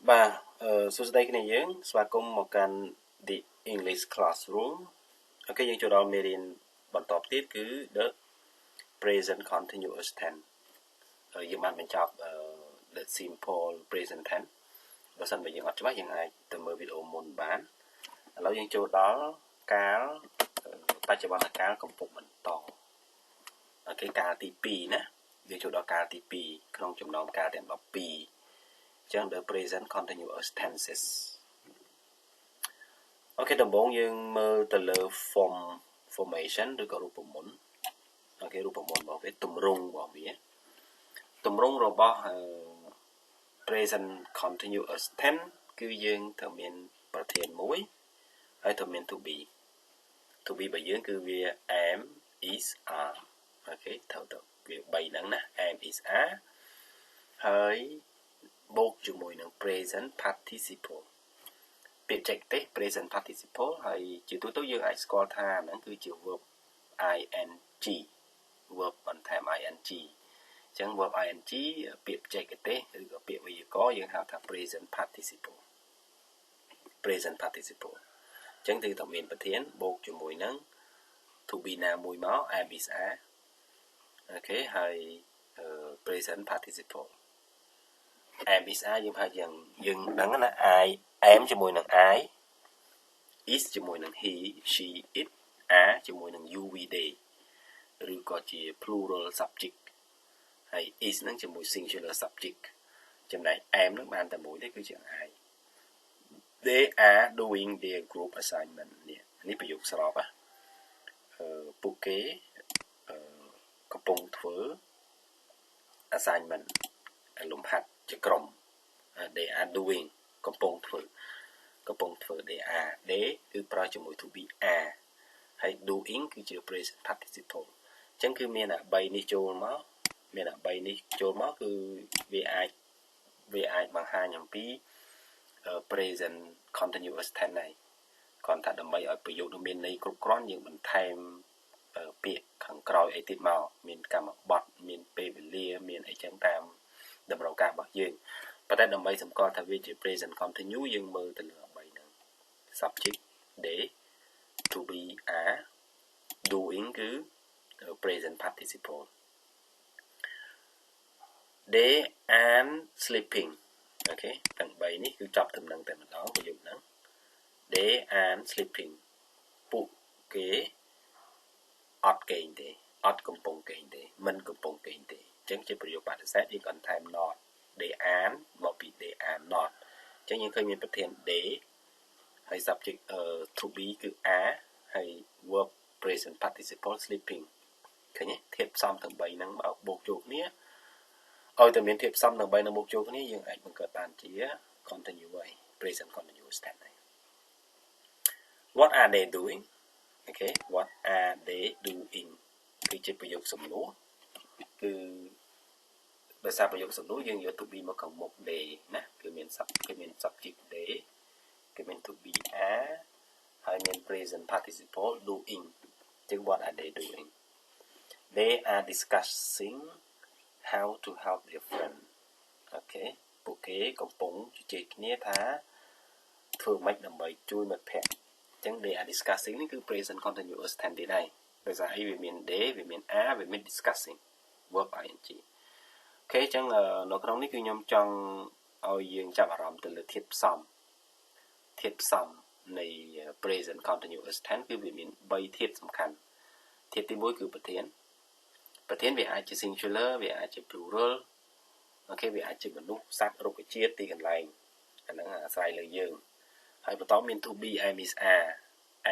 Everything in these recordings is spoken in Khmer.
បាទសួស្តីគ្នាយើងស្វាគមន៍មកកាន់ The English Classroom អូខេយើងចូលដល់មេរៀនបន្តទៀតគឺ The Present Continuous Tense យើងបានបញ្ចប់ The Simple Present Tense បើសិនបើយើងអត់ច្បាស់យើងអាចទៅមើលវីដេអូមុនបានឥឡូវយើងចូលដល់កាលបច្ចុប្បន្នកាលកំពុងបន្តអូខេកាលទី2ណាយើងចូលដល់កាលទី2ក្នុងចំណោមកាលទាំង12ចឹង the present continuous tenses អូខេដំបូងយើងមើលទៅលើ formation ឬក៏រូបមន្តអូខេរូបមន្តរបស់វាទម្រង់របស់វាទម្រង់របស់ present continuous tense គឺយើងត្រូវមានប្រធានមួយហើយត្រូវមាន to be របស់យើងគឺវា am is are អូខេត្រូវទៅវា3ហ្នឹងណា am is are ហើយបូកជាមួយនឹង present participle ពាក្យបច្ចេកទេស present participle ហើយជាទូទៅយើងអាចស្គាល់ថាហ្នឹងគឺជា verb ing verb បន្ថែម ing អញ្ចឹង verb ing ពាក្យបច្ចេកទេសឬក៏ពាក្យវេយ្យាករណ៍យើងហៅថា present participle អញ្ចឹងគឺត្រូវមានប្រធានបូកជាមួយនឹង to be ណាមួយមក am is are អូខេហើយ present participle am is are យើងថាយើងដឹងណា I am ជាមួយនឹង I is ជាមួយនឹង he she it are ជាមួយនឹង you we they ឬក៏ជា plural subject ហើយ is ហ្នឹងជាមួយ singular subject ចំណែក am ហ្នឹងបានតែមួយទេគឺជា I they are doing their group assignment នេះប្រយោគស្របពួកគេកំពុងធ្វើ assignment លំហាត់ជាក្រុម they are doing កំពុងធ្វើ they are they គឺប្រើជាមួយ to be are ហើយ doing គឺជា present participle អញ្ចឹងគឺមានអា3នេះចូលមកគឺវាអាចបង្ហាញអំពី present continuous tense ហើយគ្រាន់តែដើម្បីឲ្យប្រយោគនោះមានន័យគ្រប់គ្រាន់យើងបន្ថែមពាក្យខាងក្រោយអីទៀតមកមានកម្មបត្តិមានពេលវេលាមានអីចឹងតាមតម្រូវការរបស់យើងប៉ុន្តែដើម្បីសម្គាល់ថាវាជា present continue យើងមើលទៅលើ3ហ្នឹង subject they to be are doing គឺ present participle they are sleeping អូខេទាំង3នេះគឺចប់ដំណឹងតែម្ដងប្រយោគហ្នឹង they are sleeping ពួកគេអត់គេងទេអត់កំពុងគេងទេមិនកំពុងគេងទេអញ្ចឹងជាប្រយោគបដិសេធយើងបន្ថែម not they are មកពី they are not អញ្ចឹងយើងឃើញមានប្រធាន they ហើយ subject to be គឺ are ហើយ verb present participle sleeping ឃើញទេធាតុផ្សំទាំង3ហ្នឹងមកបូកចូលគ្នាឲ្យតែមានធាតុផ្សំទាំង3ហ្នឹងបូកចូលគ្នាយើងអាចបង្កើតបានជា continue ហើយ present continuous tense ហើយ what are they doing okay what are they doing គឺជាប្រយោគសំណួរគឺដោយសារប្រយោគសំណួរយើងយក to be មកខាងមុខ they ណាគឺមាន subject they គឺមាន to be are ហើយមាន present participle doing ចឹង what are they doing they are discussing how to help their friend អូខេពួកគេកំពុងជជែកគ្នាថាធ្វើម៉េចដើម្បីជួយមិត្តភក្តិអញ្ចឹង they are discussing នេះគឺ present continuous tense ទៀតហើយដោយសារអីវាមាន they វាមាន are វាមាន discussing verb ing អូខេអញ្ចឹងនៅក្នុងនេះគឺខ្ញុំចង់ឲ្យយើងចាប់អារម្មណ៍ទៅលើធាតុផ្សំនៃ present continuous tense គឺវាមាន3ធាតុសំខាន់ធាតុទី1គឺប្រធានវាអាចជា singular វាអាចជា plural អូខេវាអាចជាមនុស្សសត្វរុក្ខជាតិទីកន្លែងអាហ្នឹងអាស្រ័យលើយើងហើយបន្តមាន to be am is are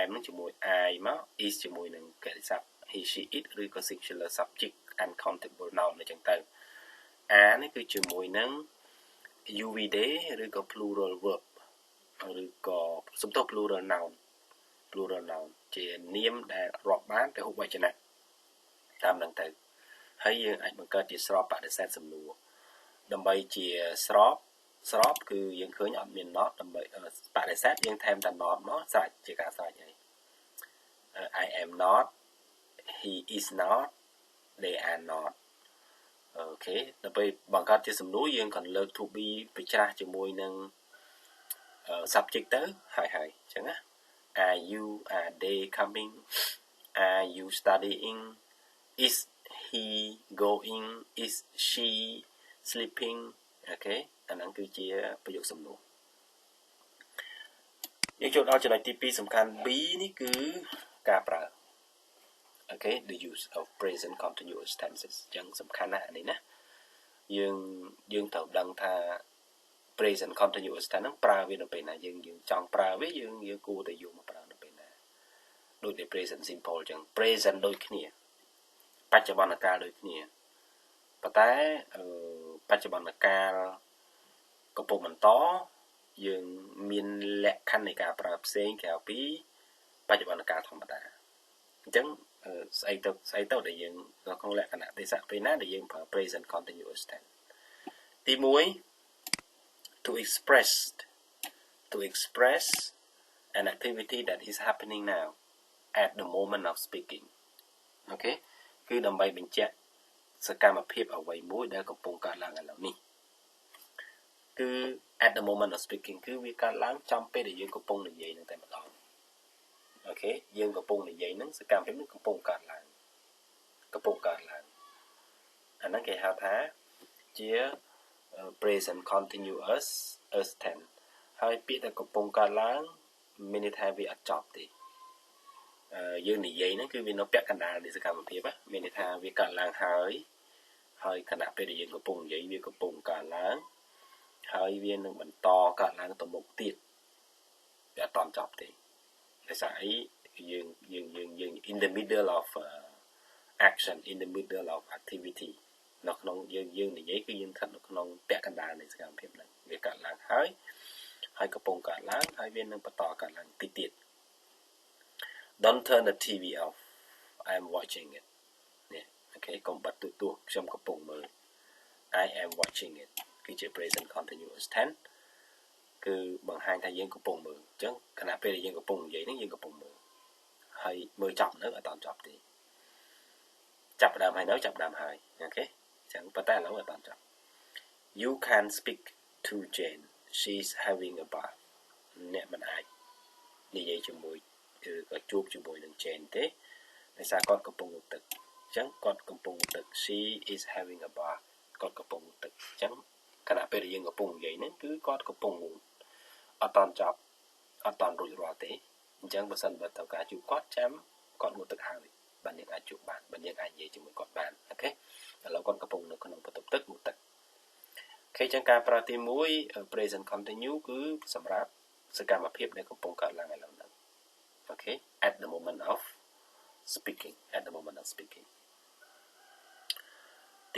am នឹងជាមួយ I មក is ជាមួយនឹងកិរិយាសព្ទ he she it ឬក៏ singular subject uncountable noun អញ្ចឹងទៅ are នេះគឺជាមួយនឹង you we they ឬក៏ plural verb ឬក៏សំដៅ plural noun ជានាមដែលរាប់បានពហុវចនៈតាមហ្នឹងទៅហើយយើងអាចបង្កើតជាស្របបដិសេធសំណួរដើម្បីជាស្របគឺយើងឃើញអត់មាន not ដើម្បីបដិសេធយើងថែមតែ not មកស្រេចជាការស្រេចហើយ I am not he is not they are not អូខេដល់ពេលបង្កើតជាសំណួរយើងក៏លើក to be បញ្ច្រាស់ជាមួយនឹង subject ទៅហើយអញ្ចឹងណា are you are they coming are you studying is he going is she sleeping អូខេអាហ្នឹងគឺជាប្រយោគសំណួរយើងចូលដល់ចំណុចទី2សំខាន់ B នេះគឺការប្រើ okay the use of present continuous tenses អញ្ចឹងសំខាន់ណាស់អានេះណាយើងត្រូវដឹងថា present continuous tense ហ្នឹងប្រើវានៅពេលណាយើងចង់ប្រើវាយើងគួរតែយកមកប្រើនៅពេលណាដូចតែ present simple អញ្ចឹង present ដូចគ្នាបច្ចុប្បន្នកាលដូចគ្នាប៉ុន្តែបច្ចុប្បន្នកាលកំពុងបន្តយើងមានលក្ខខណ្ឌនៃការប្រើផ្សេងក្រៅពីបច្ចុប្បន្នកាលធម្មតាអញ្ចឹងស្អីទៅដែលយើងក្នុងលក្ខណៈទេសៈពេលណាដែលយើងប្រើ present continuous tense ទី1 to express an activity that is happening now at the moment of speaking អូខេគឺដើម្បីបញ្ជាក់សកម្មភាពអ្វីមួយដែលកំពុងកើតឡើងឥឡូវនេះគឺ at the moment of speaking គឺវាកើតឡើងចំពេលដែលយើងកំពុងនិយាយនឹងតែម្ដងអូខេយើងកំពុងនិយាយនឹងសកម្មភាពនេះកំពុងកើតឡើងអាហ្នឹងគេហៅថាជា present continuous tense ហើយពាក្យដែលកំពុងកើតឡើងមានន័យថាវាអត់ចប់ទេយើងនិយាយហ្នឹងគឺវានៅពាក់កណ្ដាលនៃសកម្មភាពមានន័យថាវាកើតឡើងហើយខណៈពេលដែលយើងកំពុងនិយាយវាកំពុងកើតឡើងហើយវានឹងបន្តកើតឡើងទៅមុខទៀតវាអត់តន់ចប់ទេដោយសារអីយើង in the middle of action in the middle of activity នៅក្នុងយើងនិយាយគឺយើងស្ថិតនៅក្នុងពាក់កណ្ដាលនៃសកម្មភាពហ្នឹងវាកើតឡើងហើយកំពុងកើតឡើងហើយវានឹងបន្តកើតឡើងតិចទៀត Don't turn the TV off I'm watching it នេះអូខេកុំបិទទូរទស្សន៍ខ្ញុំកំពុងមើល I am watching it គឺជា present continuous tense គឺបង្ហាញថាយើងកំពុងមើលអញ្ចឹងខណៈពេលដែលយើងកំពុងនិយាយហ្នឹងយើងកំពុងមើលហើយមើលចប់នៅអត់ដល់ចប់ទេចាប់ផ្ដើមហើយនៅចាប់ផ្ដើមហើយអូខេអញ្ចឹងប៉ុន្តែឥឡូវអត់ដល់ចប់ You can speak to Jane she's having a bath អ្នកមិនអាចនិយាយជាមួយគឺក៏ជួបជាមួយនឹង Jane ទេដោយសារគាត់កំពុងងូតទឹកអញ្ចឹងគាត់កំពុងងូតទឹក she is having a bath គាត់កំពុងងូតទឹកអញ្ចឹងខណៈពេលដែលយើងកំពុងនិយាយហ្នឹងគឺគាត់កំពុងងូតអត់តន់ចប់អត់តន់រួចរាល់ទេអញ្ចឹងបើសិនបើត្រូវការជួបគាត់ចាំគាត់ងូតទឹកហើយបាទយើងអាចជួបបានបាទយើងអាចនិយាយជាមួយគាត់បានអូខេឥឡូវគាត់កំពុងនៅក្នុងបន្ទប់ទឹកងូតទឹកអូខេអញ្ចឹងការប្រើទី1 present continue គឺសម្រាប់សកម្មភាពដែលកំពុងកើតឡើងឥឡូវហ្នឹងអូខេ at the moment of speaking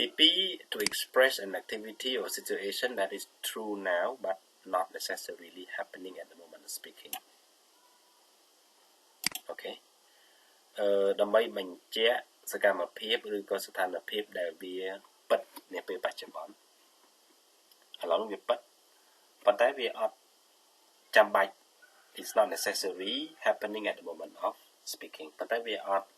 ទី2 to express an activity or situation that is true now but not necessarily happening at the moment of speaking អូខេដើម្បីបញ្ជាក់សកម្មភាពឬក៏ស្ថានភាពដែលវាពិតនាពេលបច្ចុប្បន្នឥឡូវវាពិតប៉ុន្តែវាអត់ចាំបាច់ it's not necessary happening at the moment of speaking ប៉ុន្តែវាអត់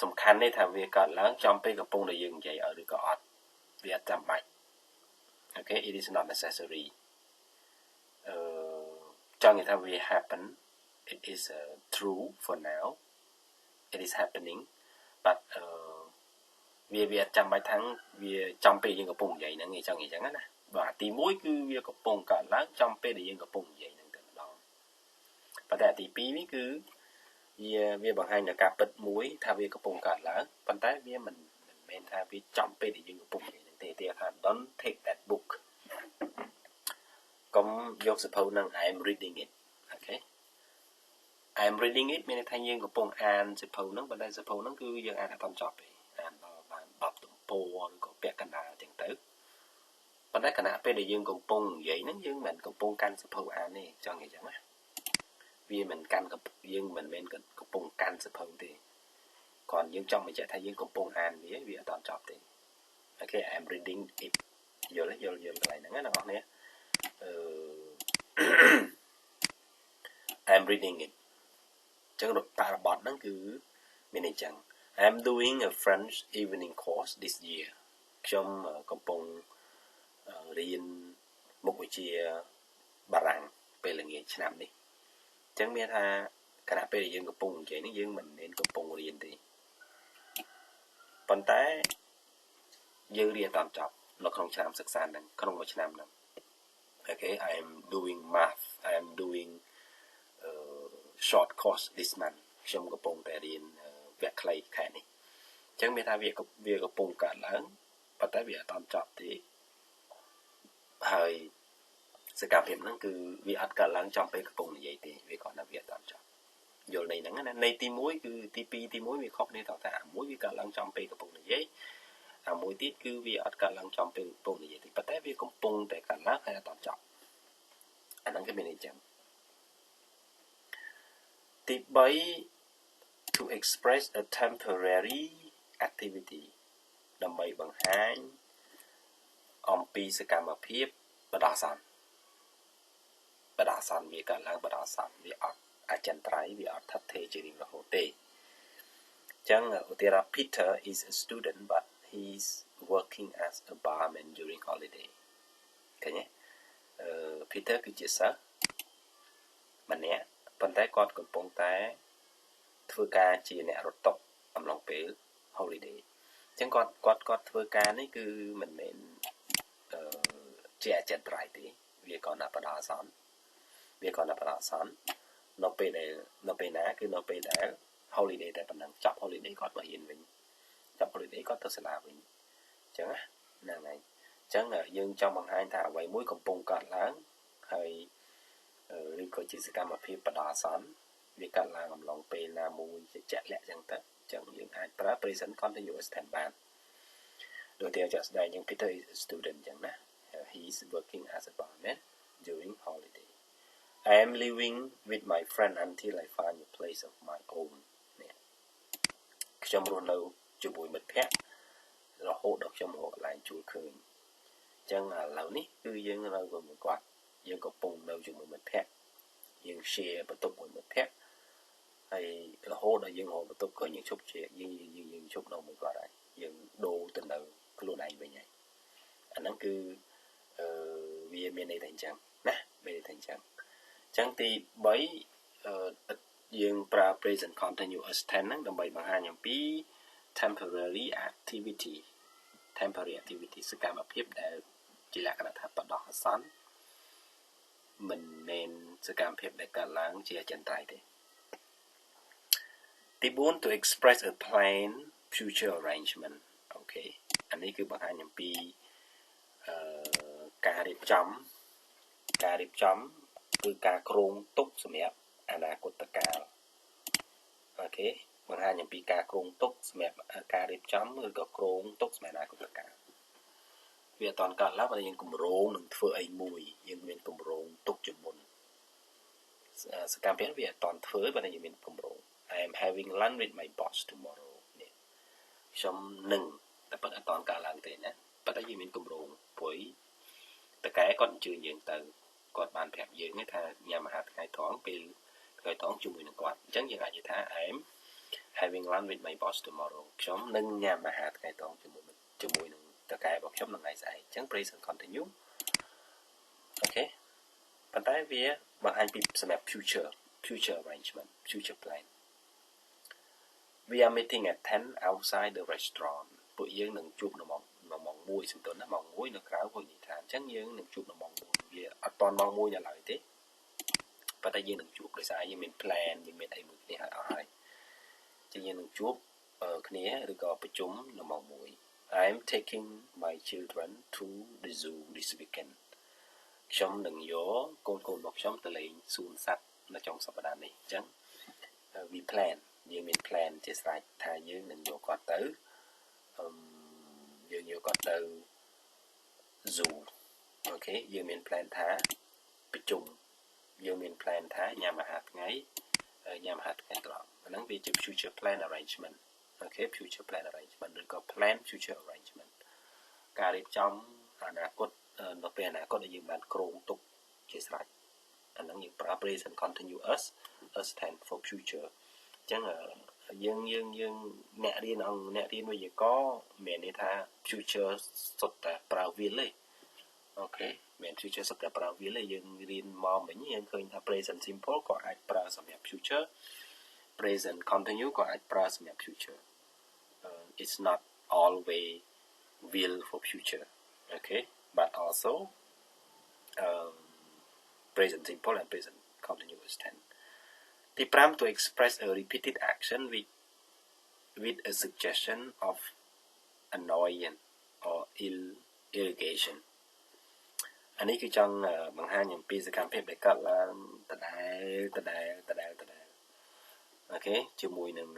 សំខាន់ទេថាវាកើតឡើងចំពេលកំពុងតែយើងនិយាយឬក៏អត់វាអត់ចាំបាច់អូខេ it is not necessary ចង់និយាយថាវា happen it is true for now it is happening but វាចាំបាច់ថាវាចំពេលយើងកំពុងនិយាយហ្នឹងឯងចង់និយាយចឹងណាបាទទី1គឺវាកំពុងកើតឡើងចំពេលដែលយើងកំពុងនិយាយហ្នឹងតែម្ដងប៉ុន្តែទី2នេះគឺវាបង្ហាញនូវការពិតមួយថាវាកំពុងកើតឡើងប៉ុន្តែវាមិនមែនថាវាចំពេលដែលយើងកំពុងនិយាយហ្នឹងទេគេថា don't take that book កុំយកសៀវភៅហ្នឹង I am reading it អូខេ I am reading it មានន័យថាយើងកំពុងអានសៀវភៅហ្នឹងប៉ុន្តែសៀវភៅហ្នឹងគឺយើងអានអត់ចប់ទេអានដល់បាន10ទំព័រឬក៏ពាក់កណ្ដាលអញ្ចឹងទៅប៉ុន្តែខណៈពេលដែលយើងកំពុងនិយាយហ្នឹងយើងមិនកំពុងកាន់សៀវភៅអានទេចង់និយាយចឹងណាវាមិនកាន់យើងមិនមែនកំពុងកាន់សៀវភៅទេគ្រាន់យើងចង់បញ្ជាក់ថាយើងកំពុងអានវាអត់ចប់ទេអូខេ I am reading it យល់កន្លែងហ្នឹងណាបងប្អូនI am reading it ចឹងបរិបទហ្នឹងគឺមានន័យចឹង I am doing a French evening course this year ខ្ញុំកំពុង រៀនមុខវិជ្ជាបារាំងពេលល្ងាចឆ្នាំនេះអញ្ចឹងមានថាគណៈពេលយើងកំពុងនិយាយនេះយើងមិនមែនកំពុងរៀនទេប៉ុន្តែយើងរៀនតាមចប់នៅក្នុងឆ្នាំសិក្សាហ្នឹងក្នុងមួយឆ្នាំហ្នឹង Okay I am doing math I am doing short course this month ខ្ញុំកំពុងតែរៀនវគ្គខ្លីខែនេះអញ្ចឹងមានថាវាកំពុងកើតឡើងប៉ុន្តែវាអត់តាមចប់ទេហើយសកម្មភាពហ្នឹងគឺវាអត់កើតឡើងចំពេលកំពុងនិយាយទេវាគ្រាន់តែវាតាមចប់យល់ន័យហ្នឹងណាន័យទី1គឺទី2ទី1វាខុសគ្នាតតែអាមួយវាកើតឡើងចំពេលកំពុងនិយាយអាមួយទៀតគឺវាអត់កើតឡើងចំពេលកំពុងនិយាយទេប៉ុន្តែវាកំពុងតែកើតឡើងហើយអត់តាមចប់អាហ្នឹងគឺមានន័យអញ្ចឹងទី3 to express a temporary activity ដើម្បីបង្ហាញអំពីសកម្មភាពបដាសន្នវាកើតឡើងបដាសន្នវាអត់អចិន្ត្រៃយ៍វាអត់ថិតថេរជារៀងរហូតទេអញ្ចឹងឧទាហរណ៍ Peter is a student but he's working as a barman during holiday ឃើញទេPeter គឺជាសិស្សម្នាក់ប៉ុន្តែគាត់កំពុងតែធ្វើការជាអ្នករត់តុអំឡុងពេល holiday អញ្ចឹងគាត់ធ្វើការនេះគឺមិនមែនជាអចិន្ត្រៃយ៍ទេវាក៏ណាបដាសន្ននៅពេលណាគឺនៅពេលដែល holiday តែប៉ុណ្ណឹងចប់ holiday គាត់មករៀនវិញចប់ holiday គាត់ទៅសាលាវិញអញ្ចឹងហ្នឹងហើយអញ្ចឹងយើងចង់បង្ហាញថាអ្វីមួយកំពុងកើតឡើងហើយឬក៏ជាសកម្មភាពបដាសន្នវាកើតឡើងអំឡុងពេលណាមួយជាក់លាក់អញ្ចឹងទៅអញ្ចឹងយើងអាចប្រើ present continuous tense បានដូចជាជាក់ស្ដែងយើង Peter is a student អញ្ចឹងណា he is working as a barman during holiday I am living with my friend until I find a place of my own នេះខ្ញុំរស់នៅជាមួយមិត្តភ័ក្តិរហូតដល់ខ្ញុំរកកន្លែងជួលឃើញអញ្ចឹងឥឡូវនេះគឺយើងនៅជាមួយគាត់យើងកំពុងនៅជាមួយមិត្តភ័ក្តិយើង share បន្ទប់មួយមិត្តភ័ក្តិហើយរហូតដល់យើងរកបន្ទប់ឃើញយើងជប់ជាយើងជប់នៅមួយគាត់ហើយយើងដូរទៅនៅខ្លួនឯងវិញហើយអាហ្នឹងគឺវាមានន័យថាអញ្ចឹងណាមានន័យថាអញ្ចឹងអញ្ចឹងទី3យើងប្រើ present continuous tense ហ្នឹងដើម្បីបង្ហាញអំពី temporary activity សកម្មភាពដែលជាលក្ខណៈថាបដោះអាសន្នមិនមែនសកម្មភាពដែលកើតឡើងជាអចិន្ត្រៃយ៍ទេទី4 to express a plan future arrangement អូខេអានេះគឺបង្ហាញអំពីការរៀបចំគឺការគ្រោងទុកសម្រាប់អនាគតកាលអូខេបង្ហាញអំពីការគ្រោងទុកសម្រាប់ការរៀបចំឬក៏គ្រោងទុកសម្រាប់អនាគតកាលវាអត់តកើតឡើងបើយើងគម្រោងនឹងធ្វើអីមួយយើងមានគម្រោងទុកជាមុនសកម្មភាពវាអត់តធ្វើបើយើងមានគម្រោង I am having lunch with my boss tomorrow នេះខ្ញុំនឹងតែប៉ុន្តែអត់តកើតឡើងទេណាប៉ុន្តែយើងមានគម្រោងព្រួយតកែគាត់អញ្ជើញយើងទៅគាត់បានប្រាប់យើងថាញ៉ាំអាហារថ្ងៃត្រង់ពេលថ្ងៃត្រង់ជាមួយនឹងគាត់អញ្ចឹងយើងអាចនិយាយថា I am having lunch with my boss tomorrow ខ្ញុំនឹងញ៉ាំអាហារថ្ងៃត្រង់ជាមួយនឹងតកែរបស់ខ្ញុំនៅថ្ងៃស្អែកអញ្ចឹង present continuous អូខេប៉ុន្តែវាបង្ហាញពីសម្រាប់ future arrangement future plan we are meeting at 10 outside the restaurant ពួកយើងនឹងជួបនៅម៉ោង1សំទោសណាម៉ោង1នៅក្រៅវិនិច្ឆ័យអញ្ចឹងយើងនឹងជួបនៅម៉ោង1វាអត់តម៉ោង1ដល់ឡើយទេប៉ុន្តែយើងនឹងជួបដោយសារយើងមាន plan យើងមានអីមួយគ្នាអត់ហើយអញ្ចឹងយើងនឹងជួបគ្នាឬក៏ប្រជុំនៅម៉ោង1 I am taking my children to the zoo this weekend ខ្ញុំនឹងយកកូនរបស់ខ្ញុំទៅលេងសួនសត្វនៅចុងសប្តាហ៍នេះអញ្ចឹង we plan យើងមាន plan ជាស្រេចថាយើងនឹងយកគាត់ទៅយើងយកគាត់ទៅ zoo អូខេយើងមាន plan ថាប្រជុំយើងមាន plan ថាញ៉ាំអាហារថ្ងៃត្រង់អាហ្នឹងវាជា future plan arrangement អូខេ future plan arrangement ឬក៏ plan future arrangement ការរៀបចំអនាគតនៅពេលអនាគតដែលយើងបានគ្រោងទុកជាស្រេចអាហ្នឹងយើងប្រើ present continuous tense for future អញ្ចឹងយើងអ្នករៀនវេយ្យាករណ៍មានន័យថា future សុទ្ធតែប្រើ will ទេ Okay មាន future សព្ទតែប្រើវាយើងរៀនមកមិញយើងឃើញថា present simple ក៏អាចប្រើសម្រាប់ future present continue ក៏អាចប្រើសម្រាប់ future it's not always will for future okay but also present simple and present continuous tense ទី5 to express a repeated action with a suggestion of annoyance or irritation អានេះគឺចង់បង្ហាញអំពីសកម្មភាពដែលកើតឡើងដដែលអូខេជាមួយនឹង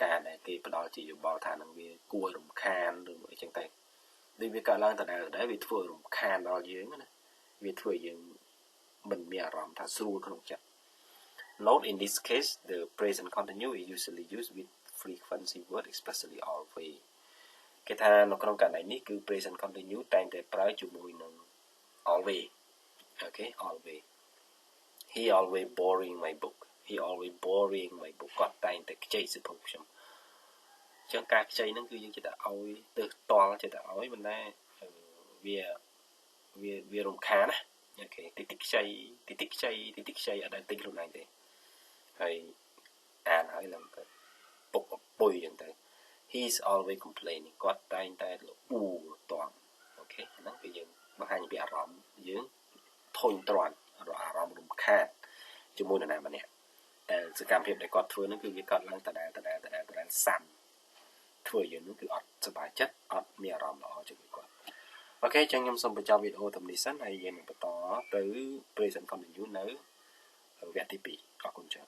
ការដែលគេផ្ដល់ជាយោបល់ថានឹងវាគួររំខានឬអីចឹងទៅដូចវាកើតឡើងដដែលវាធ្វើរំខានដល់យើងណាវាធ្វើឲ្យយើងមិនមានអារម្មណ៍ថាស្រួលក្នុងចិត្ត Note in this case the present continuous is usually used with frequency word especially always គេថានៅក្នុងករណីនេះគឺ present continuous តែងតែប្រើជាមួយនឹង always okay always he always borrowing my book he always borrowing my book គាត់តែងតែខ្ចីសៀវភៅខ្ញុំអញ្ចឹងការខ្ចីហ្នឹងគឺយើងចិត្តឲ្យទៅតល់ចិត្តឲ្យមិនដែរវារំខានណាអូខេតិចខ្ចីអត់ដែលទិញខ្លួនឯងទេហើយអានហើយឡើងទៅពុកពុយអញ្ចឹងទៅ he's always complaining គាត់តែងតែអ៊ូតន់អូខេហ្នឹងគឺយើងបង្ហាញពីអារម្មណ៍យើងធុញទ្រាន់អារម្មណ៍រំខានជាមួយនរណាម្នាក់តែសកម្មភាពដែលគាត់ធ្វើហ្នឹងគឺវាកើតឡើងដដែលសាំធ្វើយើងហ្នឹងគឺអត់សប្បាយចិត្តអត់មានអារម្មណ៍ល្អជាមួយគាត់អូខេអញ្ចឹងខ្ញុំសូមបញ្ចប់វីដេអូតាមនេះសិនហើយយើងនឹងបន្តទៅ present continuous នៅវគ្គទី2អរគុណច្រើន